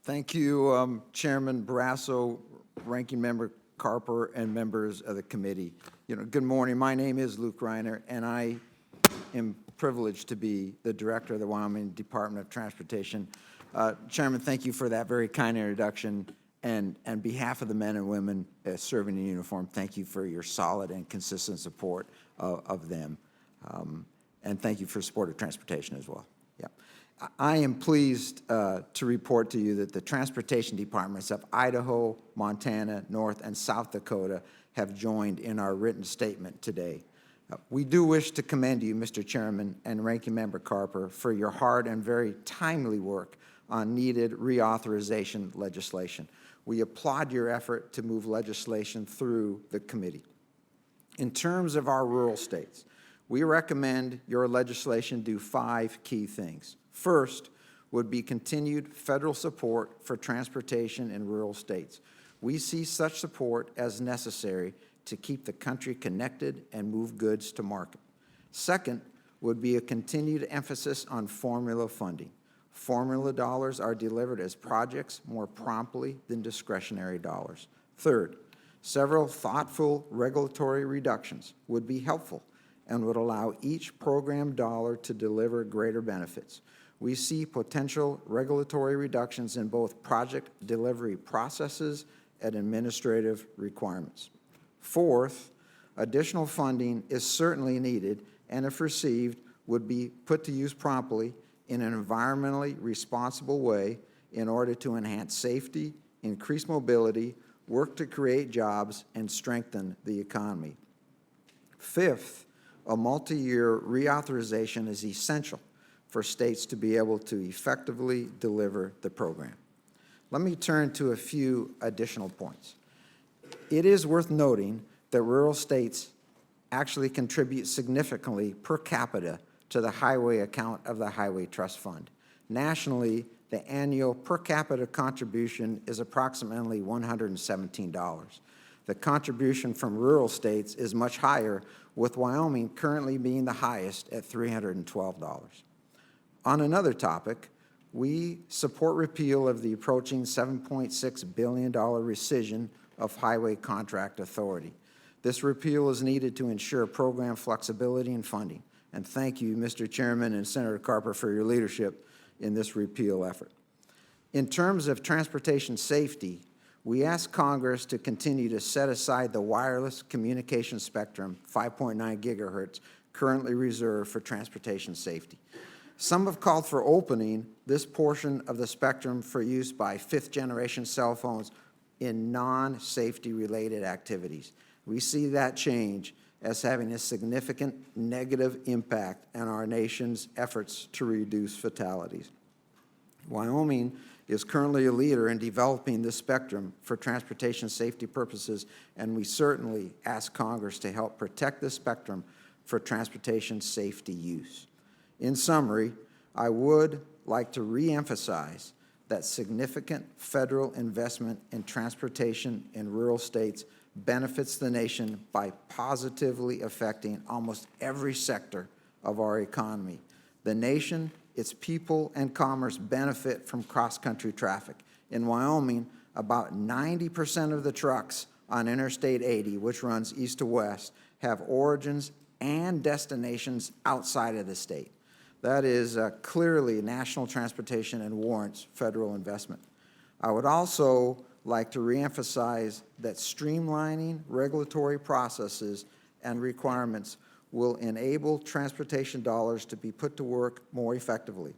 Thank you, Chairman Barrasso, Ranking Member Carper, and members of the committee. Good morning. My name is Luke Reiner, and I am privileged to be the director of the Wyoming Department of Transportation. Chairman, thank you for that very kind introduction. And on behalf of the men and women serving in uniform, thank you for your solid and consistent support of them. And thank you for support of transportation as well. Yeah. I am pleased to report to you that the transportation departments of Idaho, Montana, North, and South Dakota have joined in our written statement today. We do wish to commend you, Mr. Chairman and Ranking Member Carper, for your hard and very timely work on needed reauthorization legislation. We applaud your effort to move legislation through the committee. In terms of our rural states, we recommend your legislation do 5 key things. First would be continued federal support for transportation in rural states. We see such support as necessary to keep the country connected and move goods to market. Second would be a continued emphasis on formula funding. Formula dollars are delivered as projects more promptly than discretionary dollars. Third, several thoughtful regulatory reductions would be helpful and would allow each program dollar to deliver greater benefits. We see potential regulatory reductions in both project delivery processes and administrative requirements. Fourth, additional funding is certainly needed and, if received, would be put to use promptly in an environmentally responsible way in order to enhance safety, increase mobility, work to create jobs, and strengthen the economy. Fifth, a multi-year reauthorization is essential for states to be able to effectively deliver the program. Let me turn to a few additional points. It is worth noting that rural states actually contribute significantly per capita to the highway account of the Highway Trust Fund. Nationally, the annual per capita contribution is approximately $117. The contribution from rural states is much higher, with Wyoming currently being the highest at $312. On another topic, we support repeal of the approaching $7.6 billion rescission of highway contract authority. This repeal is needed to ensure program flexibility and funding. And thank you, Mr. Chairman and Senator Carper, for your leadership in this repeal effort. In terms of transportation safety, we ask Congress to continue to set aside the wireless communication spectrum, 5.9 gigahertz, currently reserved for transportation safety. Some have called for opening this portion of the spectrum for use by fifth-generation cell phones in non-safety related activities. We see that change as having a significant negative impact on our nation's efforts to reduce fatalities. Wyoming is currently a leader in developing this spectrum for transportation safety purposes, and we certainly ask Congress to help protect this spectrum for transportation safety use. In summary, I would like to reemphasize that significant federal investment in transportation in rural states benefits the nation by positively affecting almost every sector of our economy. The nation, its people, and commerce benefit from cross-country traffic. In Wyoming, about 90% of the trucks on Interstate 80, which runs east to west, have origins and destinations outside of the state. That is clearly national transportation and warrants federal investment. I would also like to reemphasize that streamlining regulatory processes and requirements will enable transportation dollars to be put to work more effectively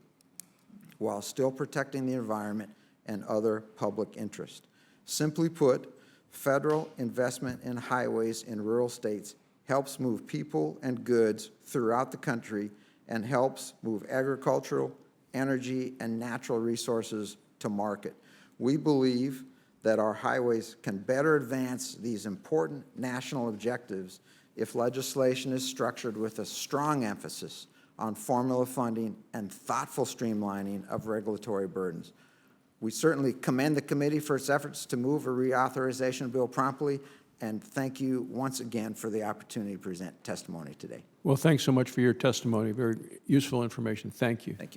while still protecting the environment and other public interest. Simply put, federal investment in highways in rural states helps move people and goods throughout the country and helps move agricultural, energy, and natural resources to market. We believe that our highways can better advance these important national objectives if legislation is structured with a strong emphasis on formula funding and thoughtful streamlining of regulatory burdens. We certainly commend the committee for its efforts to move a reauthorization bill promptly, and thank you once again for the opportunity to present testimony today. Well, thanks so much for your testimony. Very useful information. Thank you. Thank you.